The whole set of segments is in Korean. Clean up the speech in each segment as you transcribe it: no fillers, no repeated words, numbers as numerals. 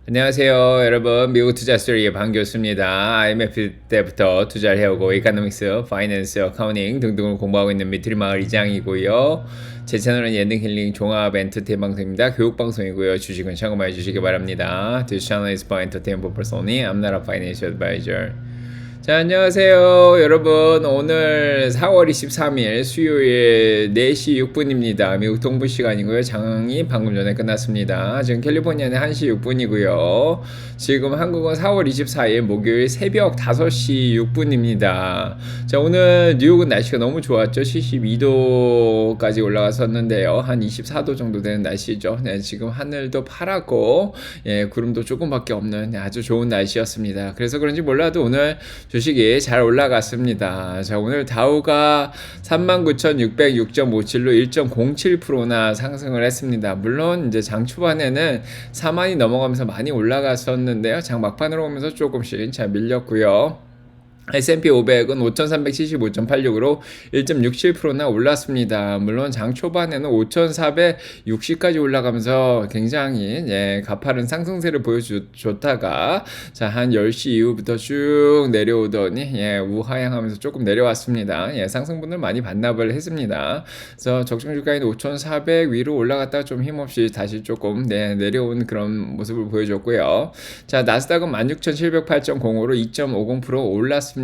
안녕하세요, 여러분. 미국 투자 스토리의 방 교수입니다. IMF 때부터 투자를 해오고 이코노믹스, 파이낸스, 어카운팅 등등을 공부하고 있는 미트리 마을 이장이고요. 제 채널은 예능 힐링 종합 엔터테인 방송입니다. 교육 방송이고요. 주식은 참고만 해주시기 바랍니다. This channel is for entertainment purpose only. I'm not a financial advisor. 자, 안녕하세요. 여러분, 오늘 4월 23일 수요일 4시 6분입니다. 미국 동부 시간이고요. 장이 방금 전에 끝났습니다. 지금 캘리포니아는 1시 6분이고요. 지금 한국은 4월 24일 목요일 새벽 5시 6분입니다. 자, 오늘 뉴욕은 날씨가 너무 좋았죠. 72도까지 올라갔었는데요. 한 24도 정도 되는 날씨죠. 네, 지금 하늘도 파랗고, 예, 구름도 조금밖에 없는 아주 좋은 날씨였습니다. 그래서 그런지 몰라도 오늘 주식이 잘 올라갔습니다. 자, 오늘 다우가 39,606.57로 1.07%나 상승을 했습니다. 물론 이제 장 초반에는 4만이 넘어가면서 많이 올라갔었는데요. 장 막판으로 오면서 조금씩 잘 밀렸고요. S&P 500은 5,375.86으로 1.67%나 올랐습니다. 물론 장 초반에는 5,460까지 올라가면서 굉장히 가파른 상승세를 보여줬다가 한 10시 이후부터 쭉 내려오더니 우하향하면서 조금 내려왔습니다. 상승분을 많이 반납을 했습니다. 그래서 적정주가인 5,400 위로 올라갔다가 좀 힘없이 다시 조금 내려온 그런 모습을 보여줬고요. 자, 나스닥은 16,708.05로 2.50% 올랐습니다.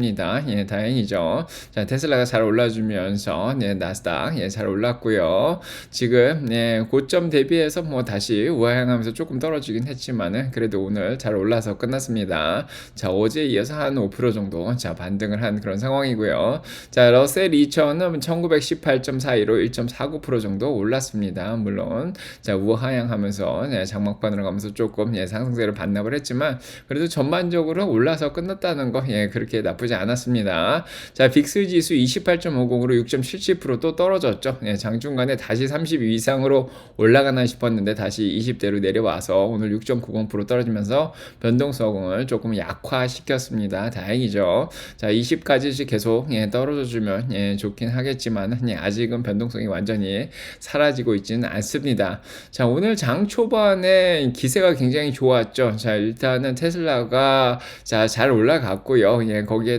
예, 다행이죠. 자, 테슬라가 잘 올라주면서 나스닥 잘 올랐고요. 지금 고점 대비해서 뭐 다시 우하향하면서 조금 떨어지긴 했지만은 그래도 오늘 잘 올라서 끝났습니다. 자, 어제에 이어서 한 5% 정도 반등을 한 그런 상황이고요. 자, 러셀 2000은 1918.42로 1.49% 정도 올랐습니다. 물론 자, 우하향하면서 장막판으로 가면서 조금 상승세를 반납을 했지만 그래도 전반적으로 올라서 끝났다는 거 그렇게 나쁘지 않았습니다. 자, 빅스 지수 28.50으로 6.77%또 떨어졌죠. 장중간에 다시 32 이상으로 올라가나 싶었는데 다시 20대로 내려와서 오늘 6.90% 떨어지면서 변동성을 조금 약화시켰습니다. 다행이죠. 자, 20까지 계속 떨어져주면 좋긴 하겠지만 아직은 변동성이 완전히 사라지고 있지는 않습니다. 자, 오늘 장 초반에 기세가 굉장히 좋았죠. 자, 일단은 테슬라가 잘 올라갔고요. 거기에다가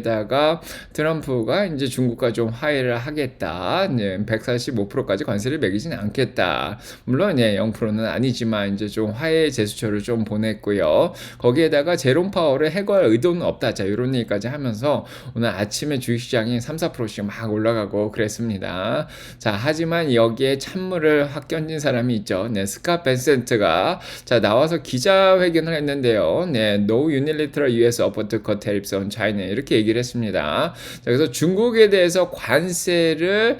트럼프가 이제 중국과 좀 화해를 하겠다. 145%까지 관세를 매기지는 않겠다. 물론 0%는 아니지만 이제 좀 화해 제스처를 좀 보냈고요. 거기에다가 제롬 파월을 해고할 의도는 없다. 자, 이런 얘기까지 하면서 오늘 아침에 주식시장이 3~4%씩 막 올라가고 그랬습니다. 자, 하지만 여기에 찬물을 확 견진 사람이 있죠. 스캇 벤센트가 나와서 기자회견을 했는데요. No unilateral US offer to cut tariffs on China 이렇게 얘기를 했습니다. 자, 그래서 중국에 대해서 관세를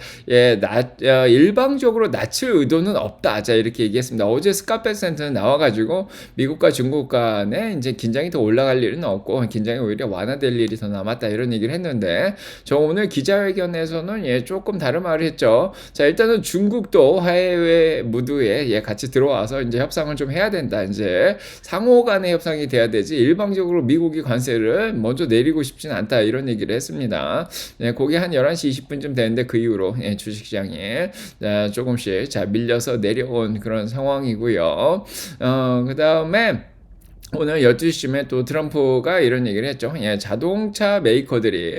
일방적으로 낮출 의도는 없다. 자, 이렇게 얘기했습니다. 어제 스캇 벤센트는 나와가지고 미국과 중국 간에 이제 긴장이 더 올라갈 일은 없고 긴장이 오히려 완화될 일이 더 남았다 이런 얘기를 했는데 저 오늘 기자회견에서는 조금 다른 말을 했죠. 자, 일단은 중국도 화해의 무드에 같이 들어와서 이제 협상을 좀 해야 된다. 이제 상호 간의 협상이 돼야 되지 일방적으로 미국이 관세를 먼저 내리고 싶진 않다 이런 얘기를 했습니다. 그게 한 11시 20분쯤 되는데 그 이후로 주식시장이 조금씩 밀려서 내려온 그런 상황이고요. 그 다음에 오늘 12시쯤에 또 트럼프가 이런 얘기를 했죠. 자동차 메이커들이,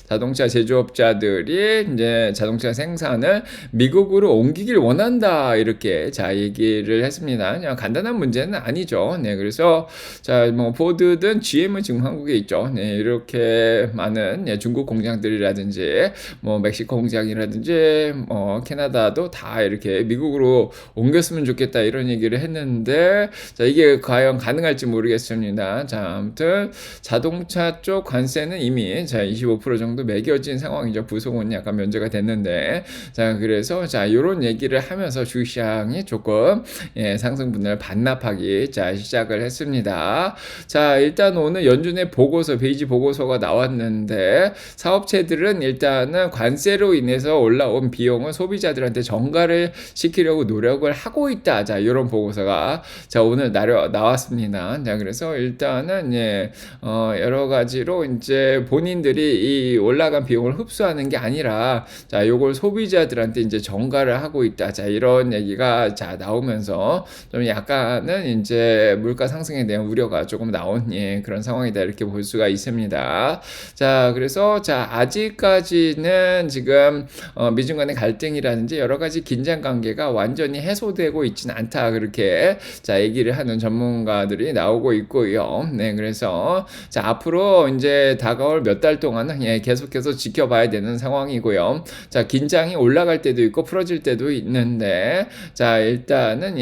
자동차 제조업자들이 이제 자동차 생산을 미국으로 옮기길 원한다. 이렇게 얘기를 했습니다. 그냥 간단한 문제는 아니죠. 그래서 뭐 포드든 GM은 지금 한국에 있죠. 이렇게 많은 중국 공장들이라든지 뭐 멕시코 공장이라든지 뭐 캐나다도 다 이렇게 미국으로 옮겼으면 좋겠다. 이런 얘기를 했는데 이게 과연 가능할지 모르겠습니다. 자, 아무튼 자동차 쪽 관세는 이미 25% 정도 매겨진 상황이죠. 부속은 약간 면제가 됐는데 그래서 이런 얘기를 하면서 주식시장이 조금 상승분을 반납하기 시작을 했습니다. 자, 일단 오늘 연준의 보고서 베이지 보고서가 나왔는데 사업체들은 일단은 관세로 인해서 올라온 비용을 소비자들한테 전가를 시키려고 노력을 하고 있다. 이런 보고서가 오늘 나왔습니다. 자, 그래서 일단은 여러 가지로 이제 본인들이 이 올라간 비용을 흡수하는 게 아니라 자, 요걸 소비자들한테 이제 전가를 하고 있다. 자, 이런 얘기가 자, 나오면서 좀 약간은 이제 물가 상승에 대한 우려가 조금 나온 그런 상황이다. 이렇게 볼 수가 있습니다. 자, 그래서 자, 아직까지는 지금 미중 간의 갈등이라든지 여러 가지 긴장 관계가 완전히 해소되고 있지는 않다. 그렇게 자, 얘기를 하는 전문가들이 나오고 있고요. 네, 그래서 자, 앞으로 이제 다가올 몇 달 동안은 계속해서 지켜봐야 되는 상황이고요. 자, 긴장이 올라갈 때도 있고 풀어질 때도 있는데 자, 일단은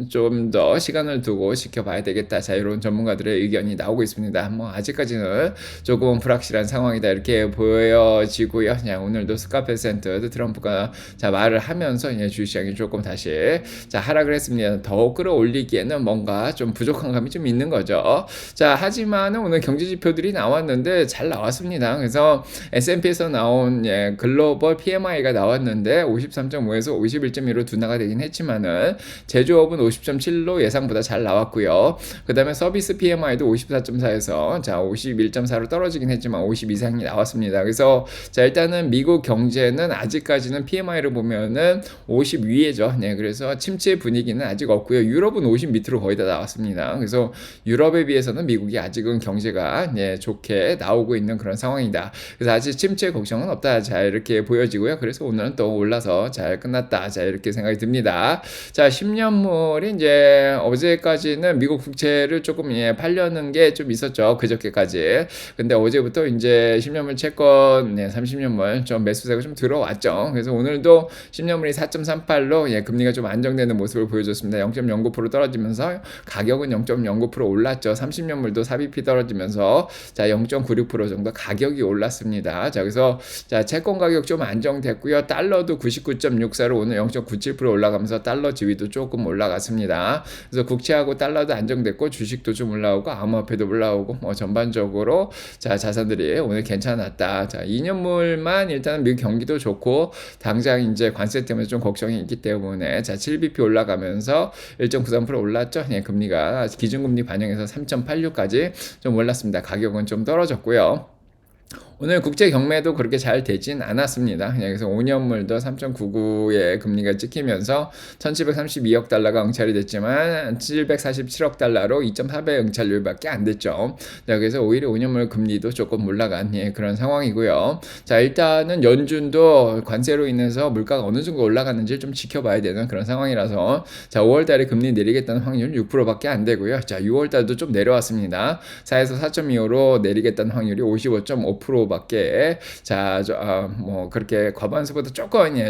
좀 더 시간을 두고 지켜봐야 되겠다. 자, 이런 전문가들의 의견이 나오고 있습니다. 뭐 아직까지는 조금 불확실한 상황이다 이렇게 보여지고요. 오늘도 스카페센트 트럼프가 자, 말을 하면서 주시장이 조금 다시 자, 하락을 했습니다. 더 끌어올리기에는 뭔가 좀 부족한 감이 좀 있는 거죠. 자, 하지만은 오늘 경제 지표들이 나왔는데 잘 나왔습니다. 그래서 S&P에서 나온 글로벌 PMI가 나왔는데 53.5에서 51.2로 둔화가 되긴 했지만은 제조업은 50.7로 예상보다 잘 나왔고요. 그 다음에 서비스 PMI도 54.4에서 자, 51.4로 떨어지긴 했지만 50 이상이 나왔습니다. 그래서 자, 일단은 미국 경제는 아직까지는 PMI를 보면은 50 위에죠. 네, 그래서 침체 분위기는 아직 없고요. 유럽은 50 밑으로 거의 다 나왔습니다. 그래서 유럽에 비해서는 미국이 아직은 경제가 좋게 나오고 있는 그런 상황이다. 그래서 아직 침체 걱정은 없다. 자, 이렇게 보여지고요. 그래서 오늘은 또 올라서 잘 끝났다. 자, 이렇게 생각이 듭니다. 자, 10년물이 이제 어제까지는 미국 국채를 조금 팔려는 게 좀 있었죠. 그저께까지. 근데 어제부터 이제 10년물 채권 30년물 좀 매수세가 좀 들어왔죠. 그래서 오늘도 10년물이 4.38로 금리가 좀 안정되는 모습을 보여줬습니다. 0.09% 떨어지면서 가격은 0.09% 올랐죠. 30년물도 삽입이 떨어지면서 자, 0.96% 정도 가격이 올랐습니다. 자, 그래서 자, 채권 가격 좀 안정됐고요. 달러도 99.64로 오늘 0.97% 올라가면서 달러 지위도 조금 올라갔습니다. 그래서 국채하고 달러도 안정됐고 주식도 좀 올라오고 암호화폐도 올라오고 뭐 전반적으로 자, 자산들이 오늘 괜찮았다. 자, 2년물만 일단은 미국 경기도 좋고 당장 이제 관세 때문에 좀 걱정이 있기 때문에 자, 7bp 올라가면서 1.93% 올랐죠. 금리가 기준금리 반영해서 3.86까지 좀 올랐습니다. 가격은 좀 떨어졌고요. 오늘 국제 경매도 그렇게 잘 되진 않았습니다. 그래서 5년물도 3.99의 금리가 찍히면서 1732억 달러가 응찰이 됐지만 747억 달러로 2.4배 응찰률밖에 안 됐죠. 자, 그래서 오히려 5년물 금리도 조금 올라간 그런 상황이고요. 자, 일단은 연준도 관세로 인해서 물가가 어느 정도 올라갔는지 좀 지켜봐야 되는 그런 상황이라서 자, 5월 달에 금리 내리겠다는 확률 6%밖에 안 되고요. 자, 6월 달도 좀 내려왔습니다. 4에서 4.25로 내리겠다는 확률이 55.5% 밖에 자, 뭐 그렇게 과반수보다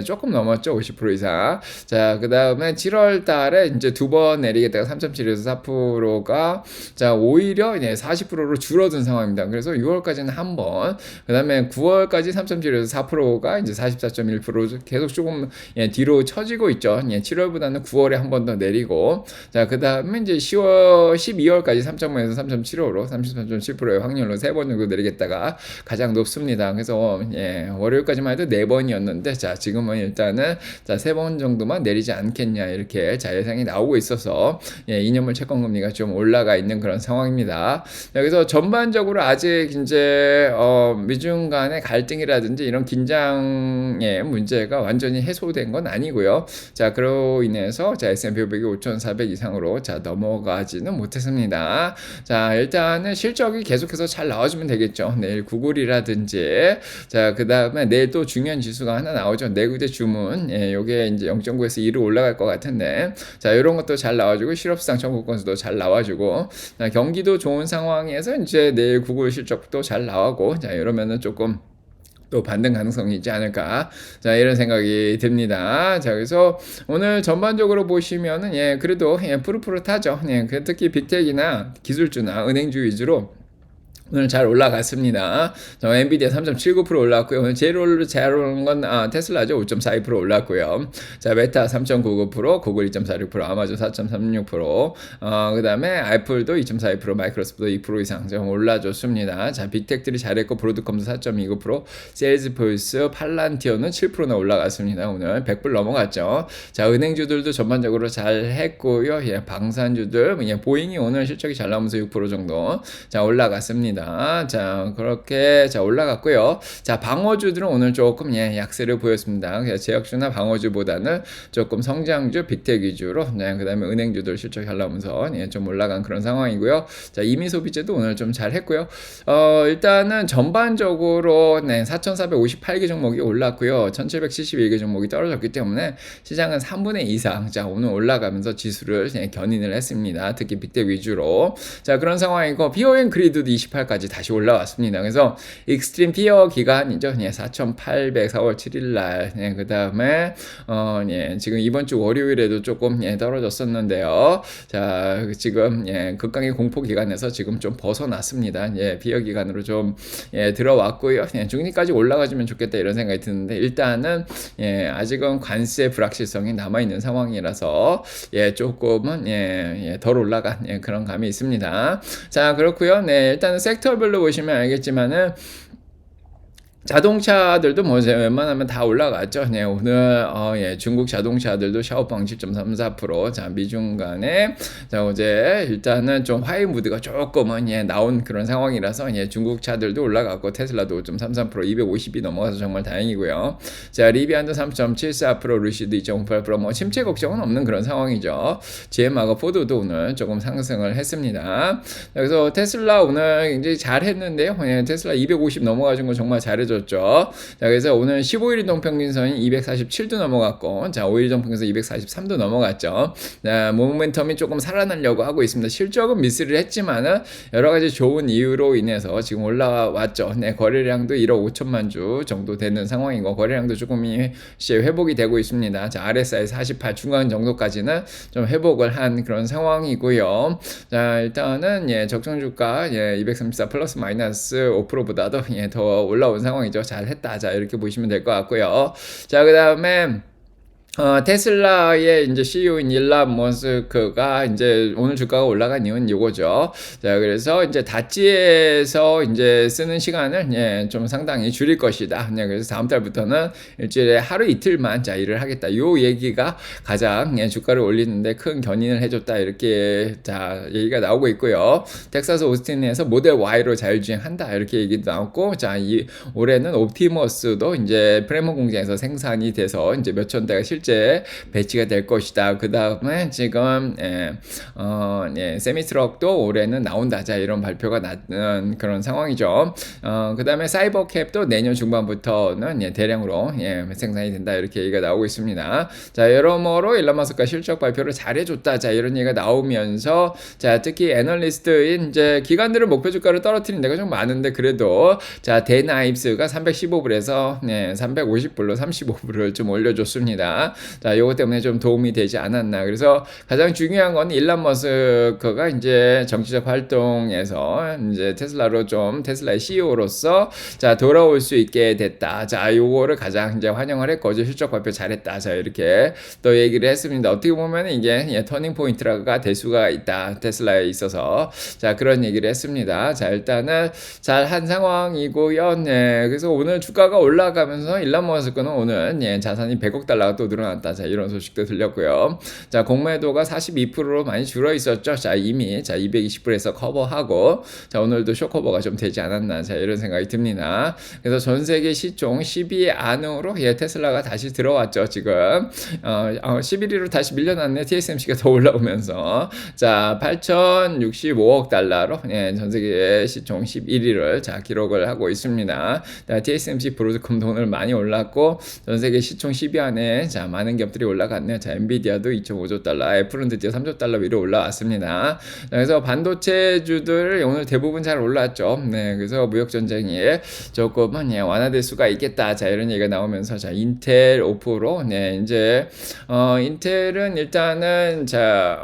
조금 넘었죠. 50% 이상. 자, 그다음에 7월 달에 이제 두 번 내리겠다가 3.7에서 4%가 자, 오히려 40%로 줄어든 상황입니다. 그래서 6월까지는 한 번, 그다음에 9월까지 3.7에서 4%가 이제 44.1% 계속 조금 뒤로 처지고 있죠. 7월보다는 9월에 한 번 더 내리고 자, 그다음에 이제 12월까지 3.5에서 3.75로 33.7%의 확률로 3번 정도 내리겠다가 가장 높습니다. 그래서 월요일까지만 해도 4번이었는데 자, 지금은 일단은 자, 3번 정도만 내리지 않겠냐 이렇게 자, 예상이 나오고 있어서 2년물 채권 금리가 좀 올라가 있는 그런 상황입니다. 그래서 전반적으로 아직 이제 미중 간의 갈등이라든지 이런 긴장의 문제가 완전히 해소된 건 아니고요. 자, 그로 인해서 자, S&P 500이 5,400 이상으로 자, 넘어가지는 못했습니다. 자, 일단은 실적이 계속해서 잘 나와주면 되겠죠. 내일 구글이라든지 자, 그 다음에 내일 또 중요한 지수가 하나 나오죠. 내구재 주문. 요게 이제 0.9에서 2로 올라갈 것 같은데 자, 이런 것도 잘 나와주고 실업수당 청구 건수도 잘 나와주고 자, 경기도 좋은 상황에서 이제 내일 구글 실적도 잘 나오고 자, 이러면은 조금 또 반등 가능성이 있지 않을까 자, 이런 생각이 듭니다. 자, 그래서 오늘 전반적으로 보시면은 그래도 푸릇푸릇하죠. 특히 빅텍이나 기술주나 은행주 위주로 오늘 잘 올라갔습니다. 엔비디아 3.79% 올랐고요. 오늘 제일 잘 오른 건 테슬라죠. 5.42% 올랐고요. 자, 메타 3.99%, 구글 2.46%, 아마존 4.36%, 그 다음에 애플도 2.42%, 마이크로소프트도 2% 이상 좀 올라줬습니다. 자, 빅텍들이 잘했고, 브로드컴도 4.29%, 세일즈포스, 팔란티어는 7%나 올라갔습니다. 오늘 100불 넘어갔죠. 자, 은행주들도 전반적으로 잘 했고요. 예, 방산주들, 예, 보잉이 오늘 실적이 잘 나오면서 6% 정도 자, 올라갔습니다. 자, 그렇게 자 올라갔고요. 자, 방어주들은 오늘 조금 약세를 보였습니다. 제약주나 방어주보다는 조금 성장주, 빅텍 위주로, 그다음에 은행주들 실적 잘 나오면서 좀 올라간 그런 상황이고요. 자, 이미소비재도 오늘 좀 잘했고요. 일단은 전반적으로 4,458개 종목이 올랐고요. 1,771개 종목이 떨어졌기 때문에 시장은 3분의 2 이상 자 오늘 올라가면서 지수를 견인을 했습니다. 특히 빅텍 위주로. 자, 그런 상황이고 피어앤그리드도 28까지 다시 올라왔습니다. 그래서 익스트림 피어 기간이죠. 4,800 4월 7일 날. 그 다음에 지금 이번 주 월요일에도 조금 떨어졌었는데요. 자, 지금 극강의 공포 기간에서 지금 좀 벗어났습니다. 피어 기간으로 좀 들어왔고요. 중립까지 올라가주면 좋겠다 이런 생각이 드는데 일단은 아직은 관세 불확실성이 남아 있는 상황이라서 조금은 덜 올라간 그런 감이 있습니다. 자, 그렇고요. 네, 일단은 섹터별로 보시면 알겠지만은 자동차들도 뭐 웬만하면 다 올라갔죠. 네, 오늘 중국 자동차들도 샤오펑 7.34%. 자, 미중 간에 자, 어제 일단은 좀 화해 무드가 조금은 나온 그런 상황이라서 중국 차들도 올라갔고 테슬라도 5.33% 250이 넘어가서 정말 다행이고요. 자, 리비안도 3.74%, 루시드 2.58%, 뭐 침체 걱정은 없는 그런 상황이죠. GM하고 포드도 오늘 조금 상승을 했습니다. 그래서 테슬라 오늘 굉장히 잘했는데요. 테슬라 250 넘어가준 거 정말 잘해줘. 자, 그래서 오늘 15일 이동 평균선이 247도 넘어갔고, 자, 5일 이동 평균선 243도 넘어갔죠. 자, 모멘텀이 조금 살아나려고 하고 있습니다. 실적은 미스를 했지만은 여러 가지 좋은 이유로 인해서 지금 올라왔죠. 네, 거래량도 1억 5천만 주 정도 되는 상황이고, 거래량도 조금이 회복이 되고 있습니다. 자, RSI 48 중간 정도까지는 좀 회복을 한 그런 상황이고요. 자, 일단은 적정 주가 234 플러스 마이너스 5%보다도 더 올라온 상황. 잘했다. 자, 이렇게 보시면 될 것 같고요. 자, 그 다음에 테슬라의 이제 CEO인 일론 머스크가 이제 오늘 주가가 올라간 이유는 이거죠. 자, 그래서 이제 다찌에서 이제 쓰는 시간을 좀 상당히 줄일 것이다. 그래서 다음 달부터는 일주일에 하루 이틀만 자 일을 하겠다. 요 얘기가 가장 주가를 올리는데 큰 견인을 해줬다. 이렇게 자 얘기가 나오고 있고요. 텍사스 오스틴에서 모델 Y로 자율주행한다. 이렇게 얘기도 나왔고, 자, 올해는 옵티머스도 이제 프레모 공장에서 생산이 돼서 이제 몇천 대가 실제 배치가 될 것이다. 그 다음에 지금 세미트럭도 올해는 나온다. 자, 이런 발표가 나는 그런 상황이죠. 그 다음에 사이버캡도 내년 중반부터는 대량으로 생산이 된다. 이렇게 얘기가 나오고 있습니다. 자, 여러모로 일론 머스크가 실적 발표를 잘해줬다. 자, 이런 얘기가 나오면서 자, 특히 애널리스트인 이제 기관들은 목표 주가를 떨어뜨린 데가 좀 많은데 그래도 자, 데나입스가 315불에서 350불로 35불을 좀 올려줬습니다. 자, 요거 때문에 좀 도움이 되지 않았나. 그래서 가장 중요한 건 일론 머스크가 이제 정치적 활동에서 이제 테슬라의 CEO로서 자, 돌아올 수 있게 됐다. 자, 요거를 가장 이제 환영을 했고, 어제 실적 발표 잘했다. 자, 이렇게 또 얘기를 했습니다. 어떻게 보면 이게 터닝 포인트가 될 수가 있다. 테슬라에 있어서. 자, 그런 얘기를 했습니다. 자, 일단은 잘 한 상황이고요. 네. 그래서 오늘 주가가 올라가면서 일론 머스크는 오늘 자산이 100억 달러가 또 늘어났다. 자, 이런 소식도 들렸고요. 자, 공매도가 42%로 많이 줄어 있었죠. 자, 이미 자 220불에서 커버하고, 자, 오늘도 쇼커버가 좀 되지 않았나. 자, 이런 생각이 듭니다. 그래서 전 세계 시총 10위 안으로 테슬라가 다시 들어왔죠. 지금 11위로 다시 밀려났네. TSMC가 더 올라오면서 자, 8,065억 달러로 전 세계 시총 11위를 자 기록을 하고 있습니다. 자, TSMC 브로드컴도 오늘 많이 올랐고 전 세계 시총 10위 안에 자 많은 기업들이 올라갔네요. 자, 엔비디아도 2.5조 달러, 애플은 드디어 3조 달러 위로 올라왔습니다. 자, 그래서 반도체주들 오늘 대부분 잘 올랐죠. 네, 그래서 무역 전쟁이 조금은 완화될 수가 있겠다. 자, 이런 얘기가 나오면서 자, 인텔 5%, 네, 이제 인텔은 일단은 자,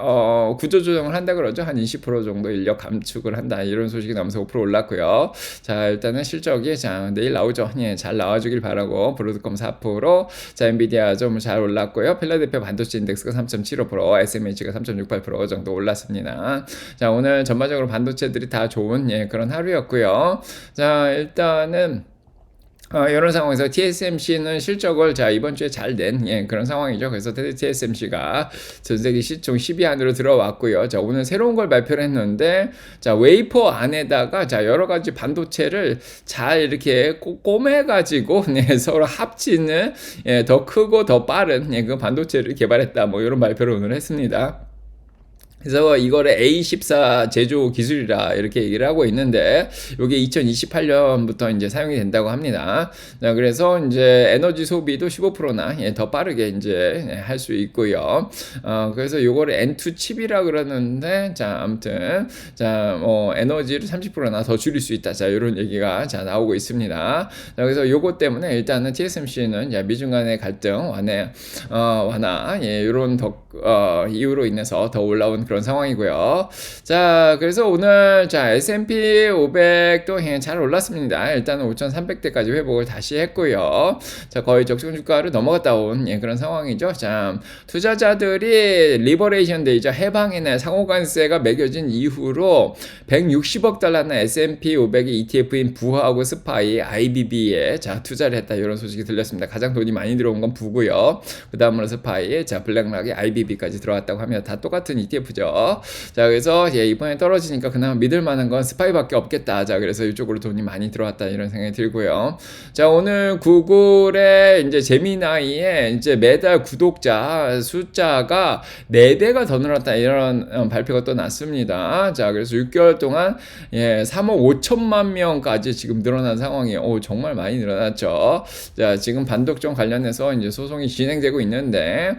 구조 조정을 한다 그러죠. 한 20% 정도 인력 감축을 한다. 이런 소식이 나오면서 5% 올랐고요. 자, 일단은 실적이 자, 내일 나오죠. 예, 잘 나와주길 바라고 브로드컴 4%, 자, 엔비디아 좀 잘 올랐고요. 필라델피아 반도체 인덱스가 3.75%, SMH가 3.68% 정도 올랐습니다. 자, 오늘 전반적으로 반도체들이 다 좋은 그런 하루였고요. 자, 일단은 이런 상황에서 TSMC는 실적을 자, 이번 주에 잘 낸 그런 상황이죠. 그래서 TSMC가 전 세계 시총 10위 안으로 들어왔고요. 자, 오늘 새로운 걸 발표를 했는데 자, 웨이퍼 안에다가 자, 여러 가지 반도체를 잘 이렇게 꼬매가지고 서로 합치는 더 크고 더 빠른 그 반도체를 개발했다. 뭐 이런 발표를 오늘 했습니다. 그래서 이거를 A14 제조 기술이라 이렇게 얘기를 하고 있는데 이게 2028년부터 이제 사용이 된다고 합니다. 자, 그래서 이제 에너지 소비도 15%나 더 빠르게 이제 할 수 있고요. 그래서 이거를 N2 칩이라 그러는데 자, 아무튼 자, 에너지를 30%나 더 줄일 수 있다. 자, 이런 얘기가 자, 나오고 있습니다. 자, 그래서 요거 때문에 일단은 TSMC는 미중 간의 갈등 완화 이런 이유로 인해서 더 올라온 그런 상황이고요. 자, 그래서 오늘 자, S&P 500도 잘 올랐습니다. 일단은 5,300대까지 회복을 다시 했고요. 자, 거의 적정 주가를 넘어갔다 온 그런 상황이죠. 자, 투자자들이 리버레이션 데이죠. 해방이나 상호관세가 매겨진 이후로 160억 달러나 S&P 500의 ETF인 부하고 스파이, IBB에 자, 투자를 했다. 이런 소식이 들렸습니다. 가장 돈이 많이 들어온 건 부고요. 그 다음으로 스파이, 자, 블랙락이 IBB까지 들어왔다고 합니다. 다 똑같은 ETF죠. 자, 그래서 이번에 떨어지니까 그나마 믿을 만한 건 스파이밖에 없겠다. 자, 그래서 이쪽으로 돈이 많이 들어왔다. 이런 생각이 들고요. 자, 오늘 구글의 이제 제미나이의 이제 매달 구독자 숫자가 4배가 더 늘었다. 이런 발표가 또 났습니다. 자, 그래서 6개월 동안 3억 5천만 명까지 지금 늘어난 상황이에요. 정말 많이 늘어났죠. 자, 지금 반독점 관련해서 이제 소송이 진행되고 있는데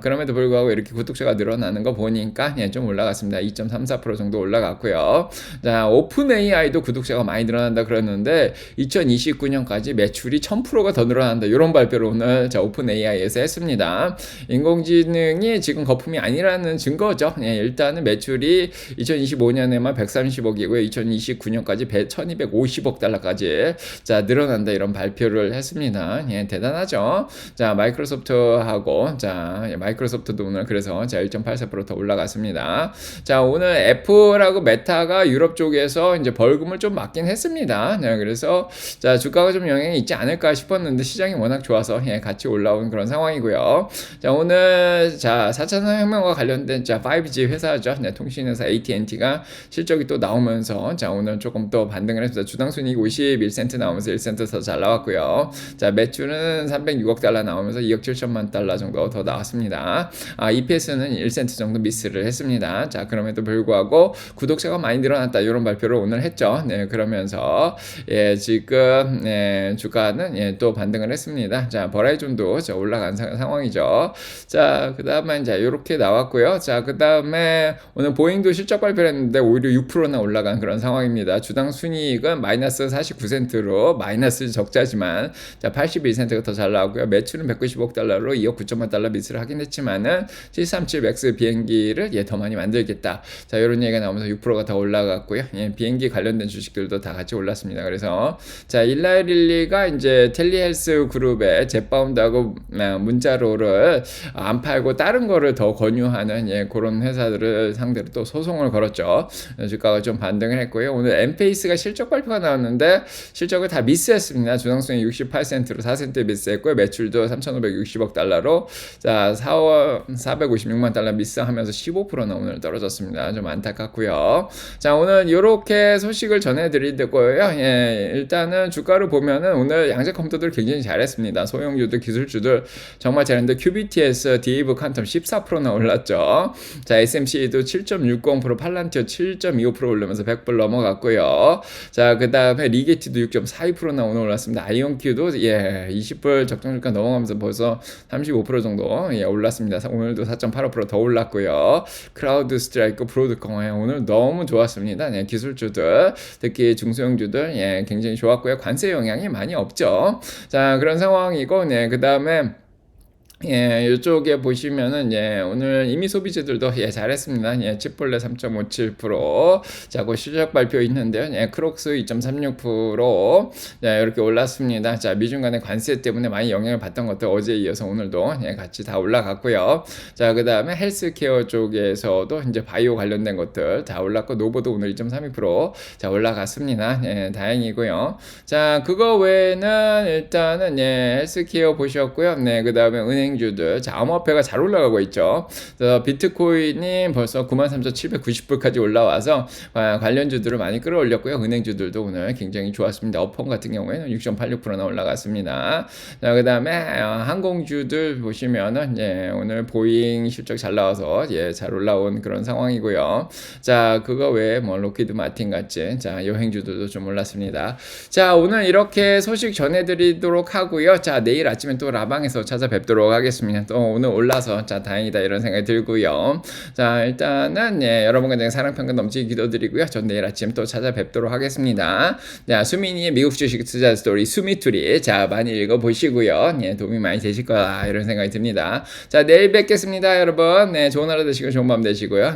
그럼에도 불구하고 이렇게 구독자가 늘어나는 거 보니까 좀 올라갔습니다. 2.34% 정도 올라갔고요. 자, 오픈 AI도 구독자가 많이 늘어난다 그랬는데 2029년까지 매출이 1000%가 더 늘어난다. 이런 발표를 오늘 자, 오픈 AI에서 했습니다. 인공지능이 지금 거품이 아니라는 증거죠. 일단은 매출이 2025년에만 130억이고요. 2029년까지 1250억 달러까지 자, 늘어난다. 이런 발표를 했습니다. 대단하죠. 자, 마이크로소프트하고 자, 마이크로소프트도 오늘 그래서 자, 1.84% 더 올라갔습니다. 자, 오늘 애플하고 메타가 유럽 쪽에서 이제 벌금을 좀 맞긴 했습니다. 네, 그래서 자, 주가가 좀 영향이 있지 않을까 싶었는데 시장이 워낙 좋아서 같이 올라온 그런 상황이고요. 자, 오늘 자, 4차 산업혁명과 관련된 자, 5G 회사죠. 네, 통신회사 AT&T가 실적이 또 나오면서 자, 오늘 조금 또 반등을 했습니다. 주당 순이익 51센트 나오면서 1센트 더 잘 나왔고요. 자, 매출은 306억 달러 나오면서 2억 7천만 달러 정도 더 나왔습니다. EPS는 1센트 정도 미스를 했습니다. 자, 그럼에도 불구하고 구독자가 많이 늘어났다. 이런 발표를 오늘 했죠. 네, 그러면서 지금 주가는 또 반등을 했습니다. 자, 버라이존도 자, 올라간 상황이죠. 자, 그다음에 이제 이렇게 나왔고요. 자, 그다음에 오늘 보잉도 실적 발표를 했는데 오히려 6%나 올라간 그런 상황입니다. 주당 순이익은 마이너스 49센트로 마이너스 적자지만 자, 81센트가 더 잘 나오고요. 매출은 190억 달러로 2억 9천만 달러 미스를 하긴 했지만은 737 맥스 비행기를 더 많이 만들겠다. 자, 이런 얘기가 나오면서 6%가 더 올라갔고요. 비행기 관련된 주식들도 다 같이 올랐습니다. 그래서 자, 일라이릴리가 이제 텔리헬스 그룹의 젯바운드하고 문자로를 안 팔고 다른 거를 더 권유하는 그런 회사들을 상대로 또 소송을 걸었죠. 주가가 좀 반등을 했고요. 오늘 엠페이스가 실적 발표가 나왔는데 실적을 다 미스했습니다. 주당수익 68센트로 4센트 미스했고요. 매출도 3,560억 달러로 자, 4월 456만 달러 미스하면서 15%나 오늘 떨어졌습니다. 좀 안타깝고요. 자, 오늘 요렇게 소식을 전해드리고요. 예, 일단은 주가를 보면은 오늘 양자 컴퓨터들 굉장히 잘했습니다. 소형주들, 기술주들 정말 잘했는데 QBTS, 디에이브 칸텀 14%나 올랐죠. 자, SMC도 7.60%, 팔란티어 7.25% 올르면서 100불 넘어갔고요. 자, 그 다음에 리게티도 6.42%나 오늘 올랐습니다. 아이온큐도 20불 적정주가 넘어가면서 벌써 35% 정도 올랐습니다. 오늘도 4.85% 더 올랐고요. 크라우드 스트라이크, 브로드컴 오늘 너무 좋았습니다. 기술주들, 특히 중소형주들 굉장히 좋았고요. 관세 영향이 많이 없죠. 자, 그런 상황이고, 그 다음에 이쪽에 보시면은, 오늘 이미 소비주들도, 잘했습니다. 치폴레 3.57%. 자, 그 실적 발표 있는데요. 크록스 2.36%. 이렇게 올랐습니다. 자, 미중 간의 관세 때문에 많이 영향을 받던 것들 어제에 이어서 오늘도, 같이 다 올라갔고요. 자, 그 다음에 헬스케어 쪽에서도 이제 바이오 관련된 것들 다 올랐고, 노보도 오늘 2.32%. 자, 올라갔습니다. 다행이고요. 자, 그거 외에는 일단은, 헬스케어 보셨고요. 그 다음에 은행주들, 자, 암호화폐가 잘 올라가고 있죠. 그래서 비트코인이 벌써 93,790불까지 올라와서 관련주들을 많이 끌어올렸고요. 은행주들도 오늘 굉장히 좋았습니다. 어폰 같은 경우에는 6.86%나 올라갔습니다. 자, 그 다음에 항공주들 보시면은 오늘 보잉 실적 잘 나와서 잘 올라온 그런 상황이고요. 자, 그거 외에 뭐 로키드 마틴 같이 여행주들도 좀 올랐습니다. 자, 오늘 이렇게 소식 전해드리도록 하고요. 자, 내일 아침에 또 라방에서 찾아뵙도록 하겠습니다. 또 오늘 올라서 다행이다 이런 생각이 들고요. 자, 일단은 여러분과 내 사랑 평가 넘치게 기도드리고요. 전 내일 아침 또 찾아뵙도록 하겠습니다. 자, 수민이의 미국 주식 투자 스토리 수미투리, 자, 많이 읽어보시고요. 도움이 많이 되실 거다 이런 생각이 듭니다. 자, 내일 뵙겠습니다, 여러분. 좋은 하루 되시고 좋은 밤 되시고요.